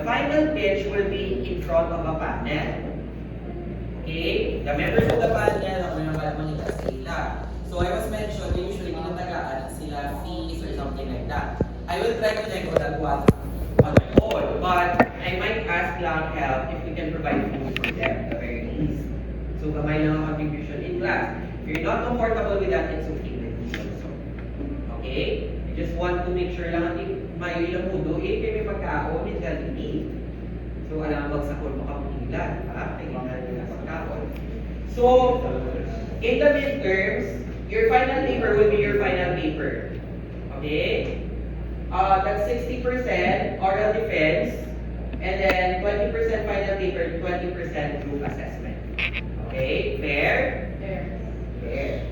The final pitch will be in front of a panel. Okay? The members of the panel, ako naman manita sila. So I was mentioned, usually ginatagaan sila fees or something like that. I will try to check on that one on my own, but I might ask lang help if we can provide food for them at the very least. So gamay lang ang contribution in class. If you're not comfortable with that, it's okay with me also. Okay? I just want to make sure lang natin may ilang mundo, may pagkaon, it's healthy. So alam magsakol mo kamuhilan, ha? Kailangan nila pagkaon. So, in the midterms, your final paper will be your final paper. Okay? That's 60% oral defense, and then 20% final paper, 20% group assessment. Okay? Fair? Fair.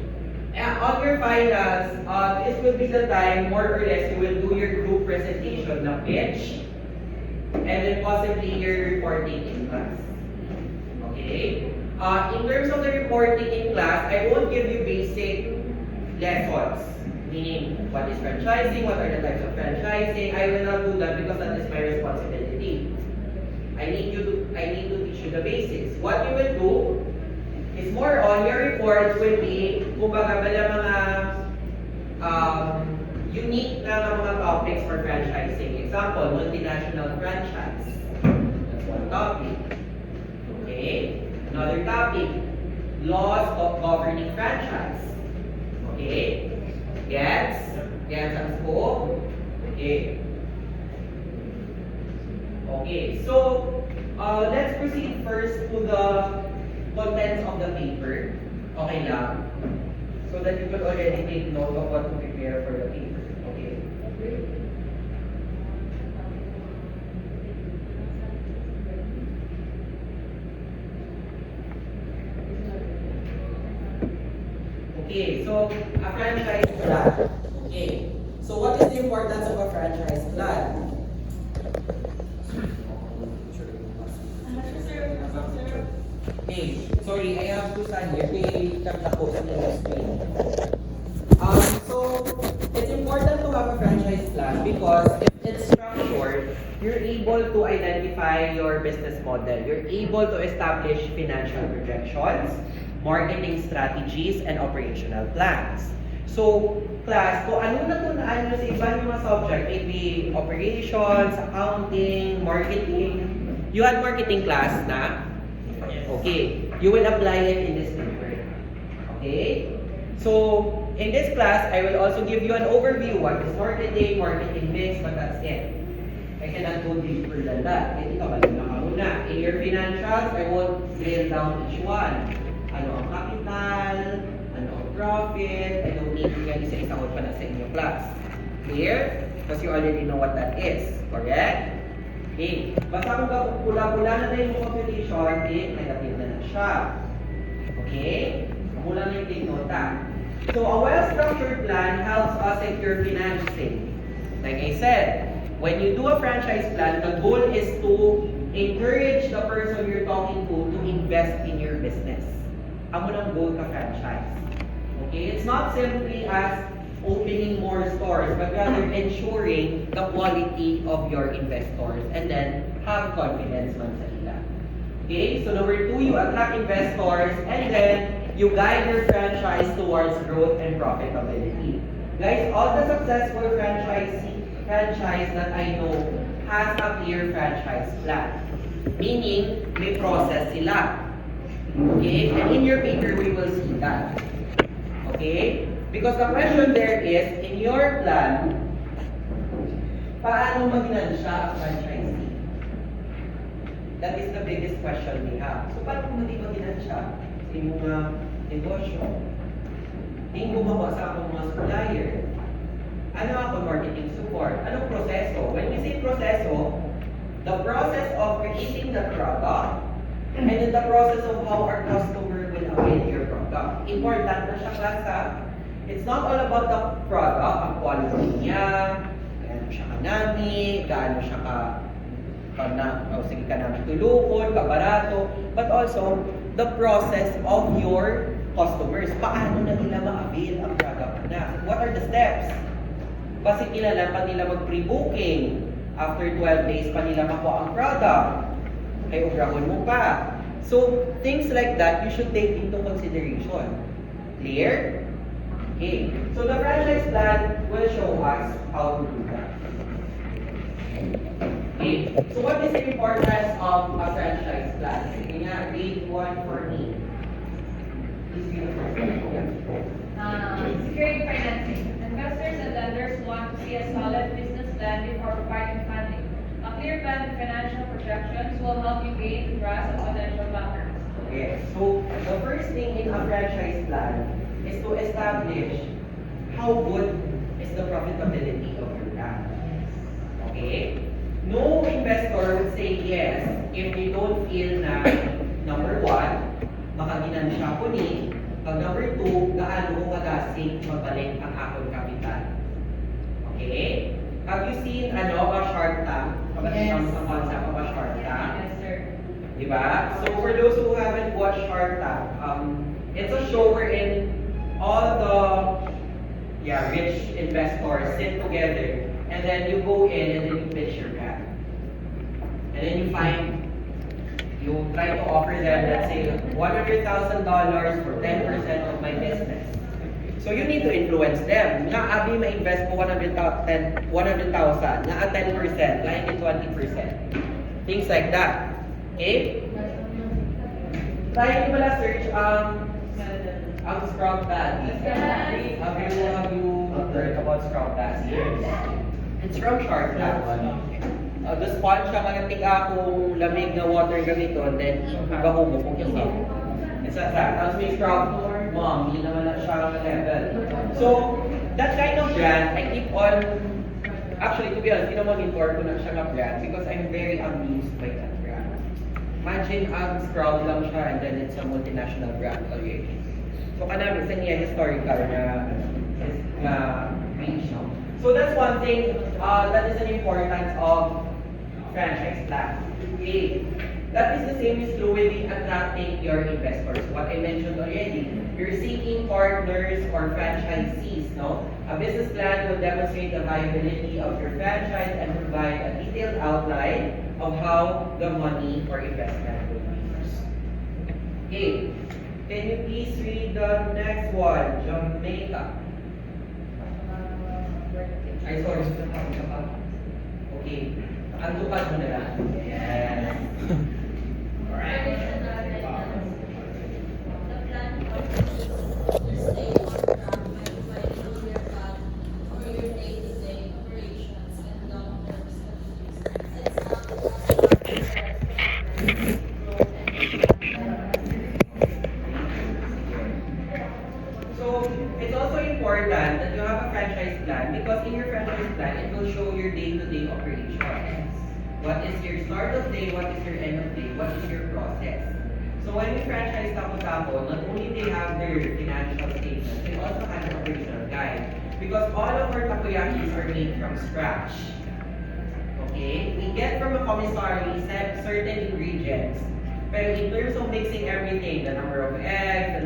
On your finals, this will be the time, more or less, you will do your group presentation na pitch, and then possibly your reporting in class. Okay? In terms of the reporting in class, I won't give you basic lessons. Meaning, what is franchising, what are the types of franchising. I will not do that because that is my responsibility. I need to teach you the basics. What you will do is more on your reports will be, kumbaga mga unique na mga topics for franchising. Example, multinational franchise. That's one topic. Okay? Another topic, laws of governing franchise. Okay? Gets? Gets ang scope? Okay. Okay, so let's proceed first to the contents of the paper. Okay lang? So that you could already take note of what to prepare for the paper. Okay? Okay, so a franchise plan. Okay, so what is the importance of a franchise plan? Okay, sorry, I have to stand here. Okay, tagda ko sa screen. So, it's important to have a franchise plan because if it's structured, you're able to identify your business model. You're able to establish financial projections, marketing strategies, and operational plans. So, class, kung ano natunan nyo sa iba yung mga subject, maybe operations, accounting, marketing. You had marketing class na? Okay. You will apply it in this paper. Okay? So, in this class, I will also give you an overview. What is marketing, marketing mix, but that's it. I cannot go deeper than that. Ito ka muna. In your financials, I won't drill down each one. Ano ang capital, ano ang profit, I don't need to yan isa-isahod pa na sa inyong class. Clear? Because you already know what that is. Correct? Okay. Basta kung pula-pula na yung computation, negative na siya. Okay? Mula na yung take nota. So, a well-structured plan helps us secure financing. Like I said, when you do a franchise plan, the goal is to encourage the person you're talking to invest in your business. Amo ng goal ka franchise. Okay? It's not simply as opening more stores, but rather ensuring the quality of your investors and then have confidence man sa ila. Okay? So number 2, you attract investors and then you guide your franchise towards growth and profitability. Guys, all the successful franchise that I know has a clear franchise plan. Meaning, may process sila. Okay? And in your paper, we will see that. Okay? Because the question there is, in your plan, paano maginansya ang franchisee? That is the biggest question we have. So, paano kung hindi maginansya sa mga negosyo? Hindi gumawa sa akong mga supplier. Ano ako marketing support? Anong proseso? When we say proseso, the process of creating the product, and then the process of how our customer will avail your product. Important na siya, class, ha? It's not all about the product, ang quality niya, gaano siya kanami, gaano siya kanami tulukon, kabarato, but also the process of your customers. Paano na nila ma-avail ang product na? What are the steps? Kasi kilala pa nila mag-pre-booking. After 12 days pa nila makuha ang product. Ay ubrahon mo pa. So, things like that, you should take into consideration. Clear? Okay. So, the franchise plan will show us how to do that. Okay. So, what is the importance of a franchise plan? Sige nga, grade 1 for me. Please be the first one. Securing financing. Investors and lenders want to see a solid business plan before providing funding. A clear plan and financial projections will help you gain the trust of potential backers. Okay, so the first thing in a franchise plan is to establish how good is the profitability of your brand. Okay? No investor would say yes if they don't feel na, number one, makaginansya ko ni, pag number two, gaano ko kadasig magbalik ang akong kapital. Okay? Have you seen a Shark Tank? Yes. Ang concept of a Shark Tank? Yes, sir. Diba? So for those who haven't watched Shark Tank, it's a show wherein all the rich investors sit together and then you go in and then you pitch your brand. And then you try to offer them, let's say, $100,000 for 10% of my business. So you need to influence them. Nga abi ma-invest mo 100,000, nga at 10%, nga hindi 20%. Things like that. Okay? Try nyo pala search ang Scrum Daddy. Have you heard about Scrum Daddy? It's from Shark Tank. The sponge siya magating akong lamig na water gamito, and then gaho mo kung isa. It's a fact. Tapos may Scrum Mom, hindi naman na siya level. So, that kind of brand, I keep on, actually to be honest, monitor ko na siya na brand because I'm very amused by that brand. Imagine ang Scrum lang siya and then it's a multinational brand already. So, kanami sa niya historical na reach. No? So, that's one thing that is an importance of franchise plan. Okay. That is the same is true with attracting your investors. What I mentioned already, you're seeking partners or franchisees, no? A business plan will demonstrate the viability of your franchise and provide a detailed outline of how the money or investment will be used. Okay. Can you please read the next one? Jamaica. Ay, sorry. Okay. Ang tupad mo na lang. Yes. So, it's also important that you have a franchise plan because in your franchise plan, it will show your day-to-day operations. What is your start of day, what is your end of day, what is your process. So when we franchise Tapo, not only they have their financial statements, they also have an operational guide. Because all of our takoyakis are made from scratch. Okay? We get from a commissary certain ingredients. But in terms of mixing everything, the number of eggs,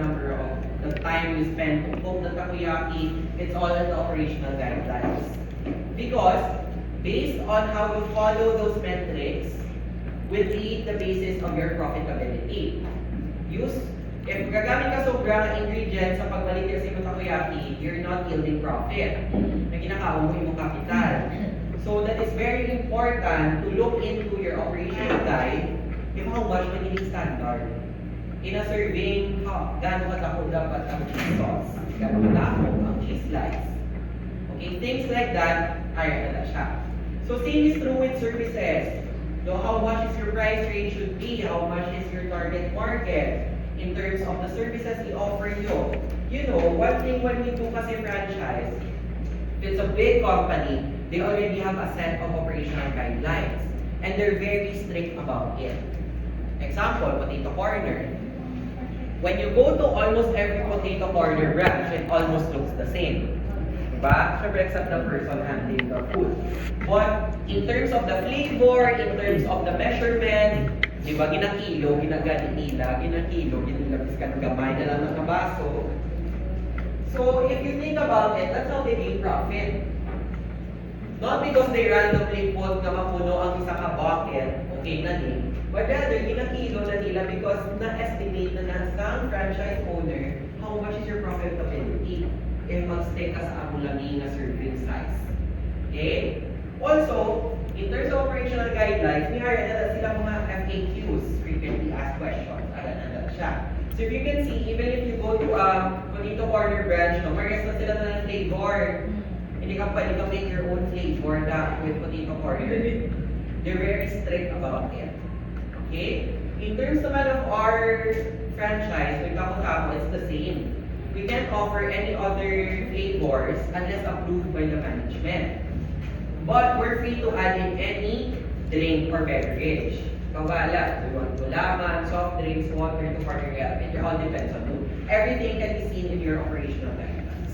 the time you spend to cook the takoyaki, it's all in the operational guidelines. Because based on how you follow those metrics will be the basis of your profitability. If gagamit ka sobrang ingredients sa pagbalik sa imong takoyaki, you're not yielding profit. Na ginakaon mo imong capital. So that is very important to look into your operational guide if how much magiging standard. In a serving, gano'n katako dapat ang cheese sauce, gano'n katako ang cheese slice. Okay, things like that, ay na siya. So same is true with services. So how much is your price range should be? How much is your target market? In terms of the services we offer you. You know, one thing when we do kasi franchise, if it's a big company, they already have a set of operational guidelines. And they're very strict about it. Example, Potato Corner. When you go to almost every Potato Corner branch, it almost looks the same. Diba? Siyempre, except the person handling the food. But in terms of the flavor, in terms of the measurement, diba, ginakilo, ginagani nila, ginakilo, ginagabis ka ng gamay na lang ng kabaso. So, if you think about it, that's how they gain profit. Not because they randomly put na mapuno ang isa ka bucket, okay na din. But rather, ginakilo na nila because na-estimate na ng franchise owner how much is your profitability if mag-stick ka sa amulami na serving size. Okay? Also, in terms of operational guidelines, may hara na sila mga FAQs, frequently asked questions. Alam na siya. So if you can see, even if you go to Bonito Corner branch, no, mares na sila na ng flavor. Hindi ka pwede ka make your own flavor na with Bonito Corner. They're very strict about it. Okay? In terms naman of our franchise, with Kapo-Kapo, it's the same. We can't offer any other flavors unless approved by the management. But we're free to add in any drink or beverage. Kawala, we want gulaman, soft drinks, water to partner up. It all depends on you. Everything can be seen in your operational guidelines.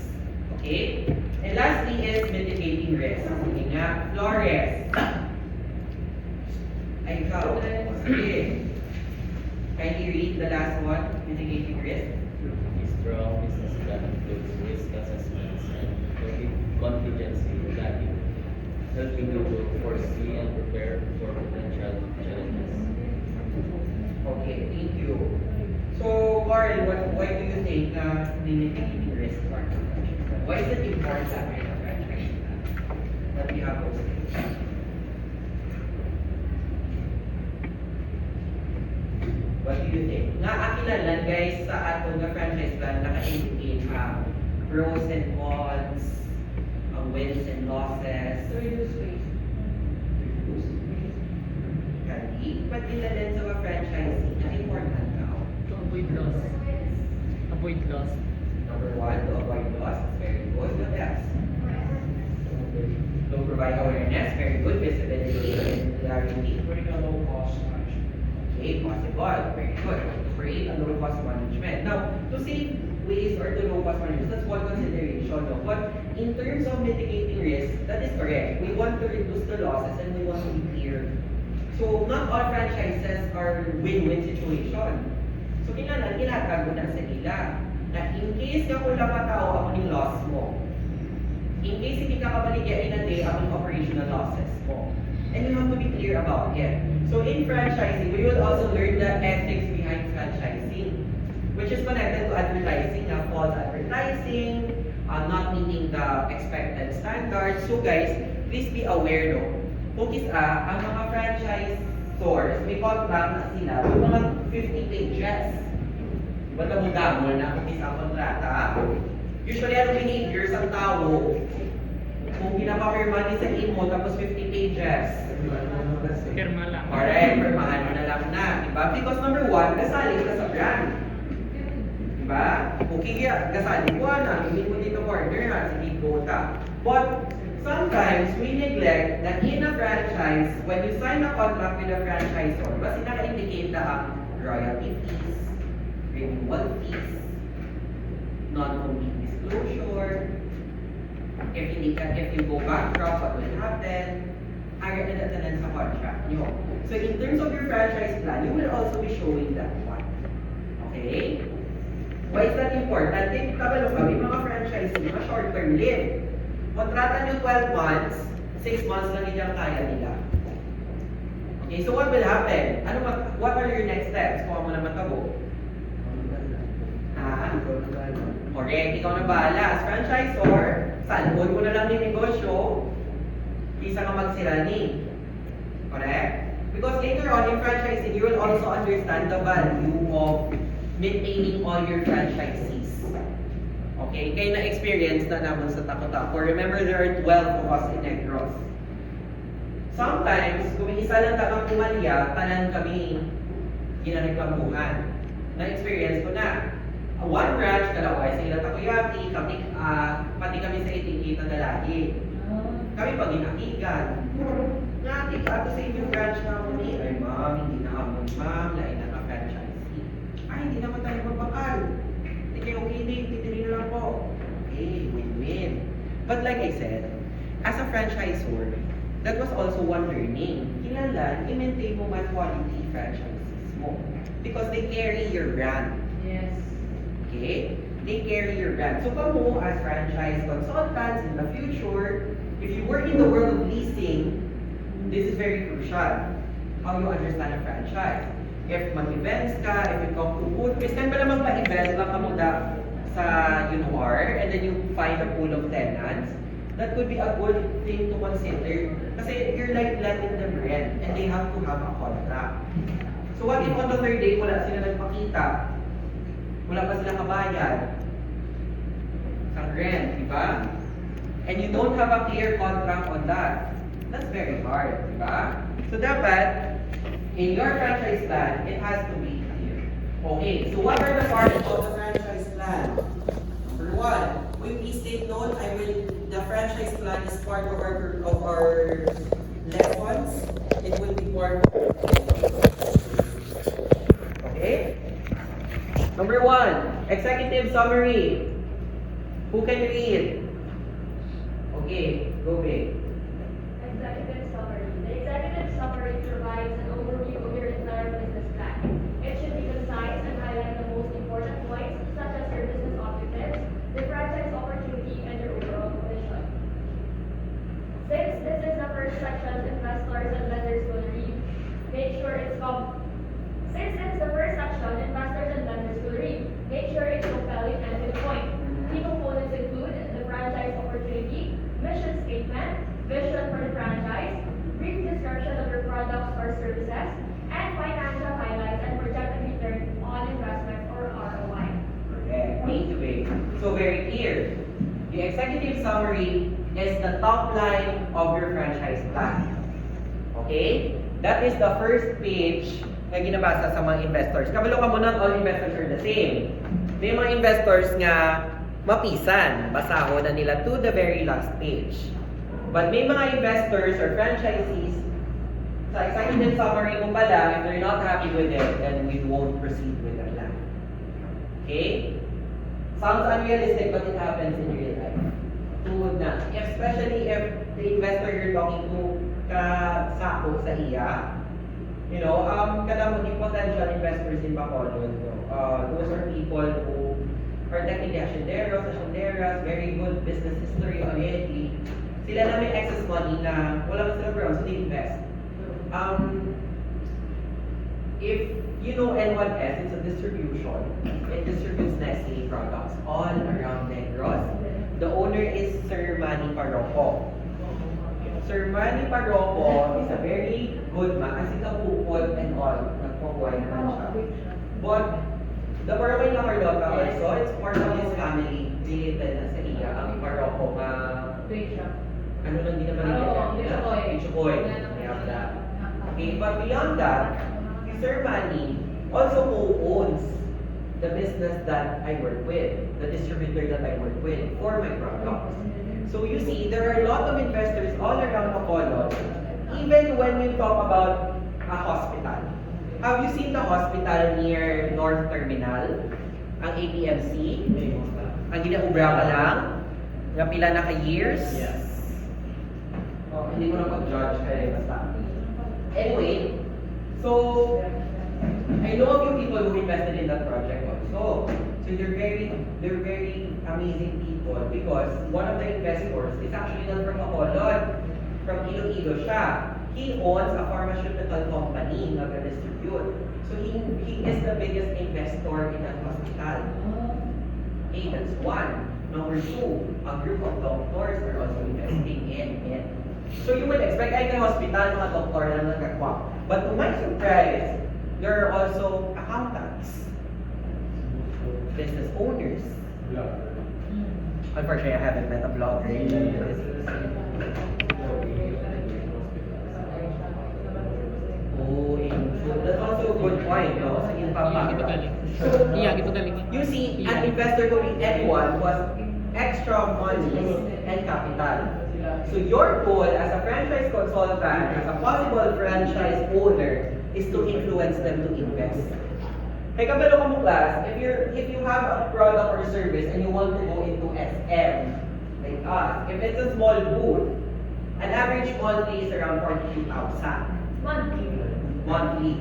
Okay? And lastly is mitigating risk. Sige nga, Flores. Ay, ikaw. Sige. Can you read the last one? Mitigating risk? A strong business plan includes risk assessments and contingency planning, helping you to foresee and prepare for potential challenges. Okay, thank you. So, Carl, why do you think mitigating risk part of franchise plan? Why is it important in a franchise plan that we have those things? What do you think? Naakinalan guys sa ato nga franchise plan naka-indicate ang pros and cons, ang wins and losses. To reduce waste. Kandi, but in the lens of a franchisee, na important now. To avoid loss. Avoid loss. Number one, to avoid loss. Very good. What else? To provide awareness. Very good. Visibility and clarity. Bring a low cost management. Okay, possible. Very good. To create a low cost management. Now, to save waste or to low cost management, that's one consideration. No? But in terms of mitigating risk, that is correct. We want to reduce the losses and we want to be clear. So, not all franchises are win-win situation. So, kinatag mo na sa ila na in case ka kung tao ako ng loss mo, in case hindi ka kabaligyan in a day ang operational losses mo. And you have to be clear about it. So, in franchising, we will also learn the ethics behind franchising, which is connected to advertising, false advertising, not meeting the expected standards. So, guys, please be aware, no? Kung ang mga franchise stores, may contract na sila, yung mga 50 pages. Diba mo na kung ang kontrata? Usually, ano behavior sa tao, kung pinapapirma ni sa imo, tapos 50 pages. Pirma lang. Correct, pirmahan mo na lang na. Diba? Because number one, kasali ka sa brand. Diba? Okay, kasali ko na, hindi mo dito partner ha, sige go ta. But, sometimes we neglect that in a franchise, when you sign a contract with a franchisor, basta naka-indicate na ang royalty fees, renewal fees, non-complete disclosure, if you go bankrupt, what will happen, higher na sa contract nyo. So in terms of your franchise plan, you will also be showing that one. Okay? Why is that important? Think, kabalo kami, mga franchisee, mga short-term live. Kontrata nyo 12 months, 6 months lang yung kaya nila. Okay, so what will happen? What are your next steps? Kuha mo na matabo. Correct, ikaw na bahala. As franchisor, salbon mo na lang yung negosyo, isa ka magsirani. Correct? Because later on in franchising, you will also understand the value of maintaining all your franchisees. Okay, kaya na-experience na naman sa Taco-Taco. Remember, there are 12 of us in Negros. Sometimes, kung isa lang takang pumalya, tanan kami ginanaglamuhan. Na-experience ko na. One branch, kalaway sa ilang takoyaki, kami, pati kami sa itikita na lagi. Kami pag inakigan. Natik, ato sa inyong branch na ako ni, ay ma'am, hindi na ako ma'am, lain na ka-franchisee. Ay, hindi naman tayo magbakal. Okay, titiri na lang po. Okay, win-win. But like I said, as a franchisor, that was also one learning. Kailangan, i-maintain mo man quality franchisees mo. Because they carry your brand. Yes. Okay? They carry your brand. So, kamo as franchise consultants in the future, If you work in the world of leasing, this is very crucial. How you understand a franchise. If mag-events ka, if you come to food, kasi ba naman pa-event lang ka muna sa UNOR, and then you find a pool of tenants, that could be a good thing to consider. Kasi you're like letting them rent, and they have to have a contract. So what if on the third day, wala sila nagpakita? Wala pa sila kabayad sa rent, di ba? And you don't have a clear contract on that. That's very hard, di ba? So dapat, in your franchise plan, it has to be clear. Okay, so what are the parts of the franchise plan? Number one, when we take note, the franchise plan is part of our lessons. It will be part of. Okay? Number one, executive summary. Who can read? Okay, go big. Executive summary. The executive summary provides an overview of your entire business plan. It should be concise and highlight the most important points, such as your business objectives, the franchise opportunity, and your overall vision. Since this is the first section investors and lenders will read, make sure it's Since this is the first section investors and lenders will read, make sure it's compelling and to the point. Key components include the franchise opportunity, mission statement, vision for the franchise, brief description of your products or services, and financial highlights and projected return on investment or ROI. Okay, need to be. So very clear. The executive summary is the top line of your franchise plan. Okay? That is the first page na ginabasa sa mga investors. Kabalo ka muna, all investors are the same. May mga investors nga mapisan, basahon na nila to the very last page. But may mga investors or franchisees, sa executive summary mo pala, if they're not happy with it, then we won't proceed with the plan. Okay? Sounds unrealistic, but it happens in real life. Tuhod na. Especially if the investor you're talking to kasako sa iya, kanang mga potential investors in Bacolod, those are people who are technically asyenderos, very good business history already. Sila na may excess money na wala man sila ground, so they invest. If you know N1S, it's a distribution. It distributes Nestle products all around Negros. The owner is Sir Manny Parroco. Sir Manny Parroco is a very good man kasi kapupod and all, nagpo-wine naman siya. But the Parroco in Lacarloca also, it's part of his family related na sa iya, ang Parroco ano lang din naman Bichokoy. Okay, but beyond that, si Sir Manny also co-owns the business that I work with, the distributor that I work with for my products. So you see, there are a lot of investors all around Bacolod, even when you talk about a hospital. Have you seen the hospital near North Terminal? Ang APMC? Ang ginaubra ka lang? Napila na ka years? Yes. Oh, hindi mo na pag-judge kaya basta. Anyway, so I know a few people who invested in that project also. So they're very amazing people because one of the investors is actually not from Bacolod, from Iloilo siya. He owns a pharmaceutical company na distribute. So he is the biggest investor in that hospital. Okay, that's one. Number two, a group of doctors are also investing in it. So you would expect, ay kay hospital, mga doktor lang nagkakwak. But to my surprise, there are also accountants, business owners. Unfortunately, I haven't met a blogger in this. Oh, so that's also a good point, no? So, in you see, an investor could be anyone who has extra money and capital. So your goal as a franchise consultant, as a possible franchise owner, is to influence them to invest. Kaya kabalo ka mo class, if you have a product or service and you want to go into SM, like us, if it's a small booth, an average monthly is around 42,000. Monthly.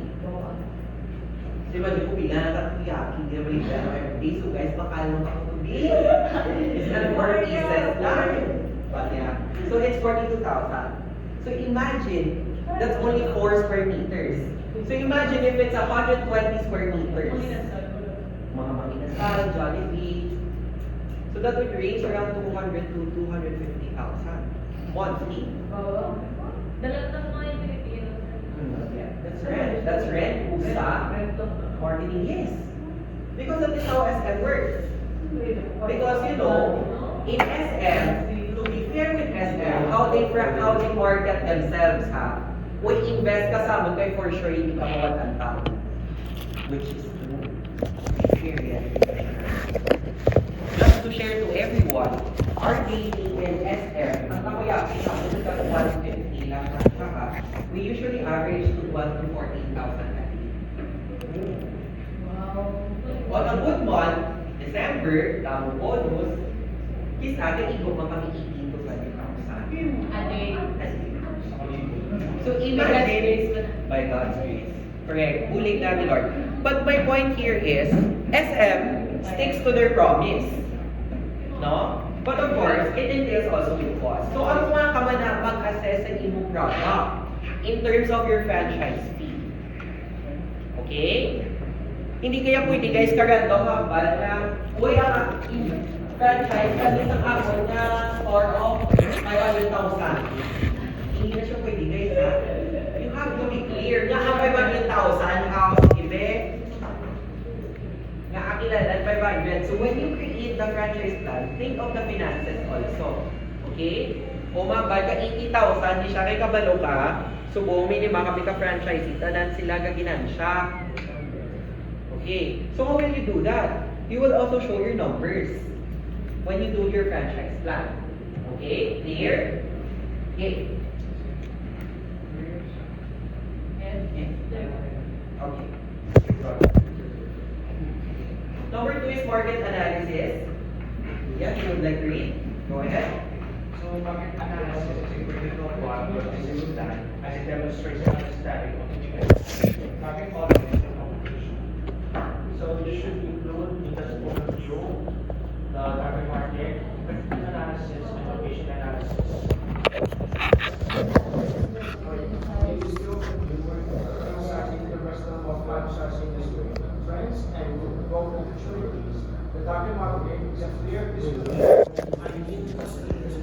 So imagine ko bilang nakakiyaki, hindi naman yung every day. So guys, makalo ka po to be. It's not 4 pieces lang. pa niya. So it's 42,000. So imagine, that's only 4 square meters. So imagine if it's 120 square meters. Mga Makinasal, Jollibee. So that would range around 200 to 250,000 monthly. Dalat ng mga yung Pilipino. That's rent. That's rent. Usa. Marketing, yes. Because that is how SM works. Because you know, in SM, to be fair with SM, how they market themselves ha. Uy, invest ka sa amin kay for sure hindi ka mawag ang tao. Which is true. Period. Just to share to everyone, our daily in SM, ang kakuyapi namin is at 150 lang. Saka, we usually average to 1 to 14,000 a day. On a good month, December, tamo bonus, kisa agad ikaw makakikiki to 20,000. A day. So imagine, by God's grace. Correct. Uling natin, Lord. But my point here is, SM sticks to their promise. No? But of course, it entails also yung cost. So ano nga ka man na mag-assess sa imong product in terms of your franchise fee? Okay? Hindi kaya pwede guys karando hambal na uy ang franchise kasi sa ako na store of 500,000. Hindi na siya pwede guys ha. You have to be clear na ang 500,000 house ibe nga akilala 500. So when you create the franchise plan, think of the finances also. Okay? O mabay ka 80,000 di siya kay kabalo ka. So buong minima kapit ka franchise tanan sila gaginan siya. Okay. So how will you do that? You will also show your numbers when you do your franchise plan. Okay? Clear? Okay. Yes. Okay. Number 2 is market analysis. Yeah, you would like to read? Go ahead. So, market analysis is a critical part of the business plan as it demonstrates understanding of each business. Market automation and competition. So, this should include the scope of view, the target market, analysis, and location analysis. Analyzing the rest of franchising industry, trends, and growth opportunities. The target market is a clear distribution and unique customers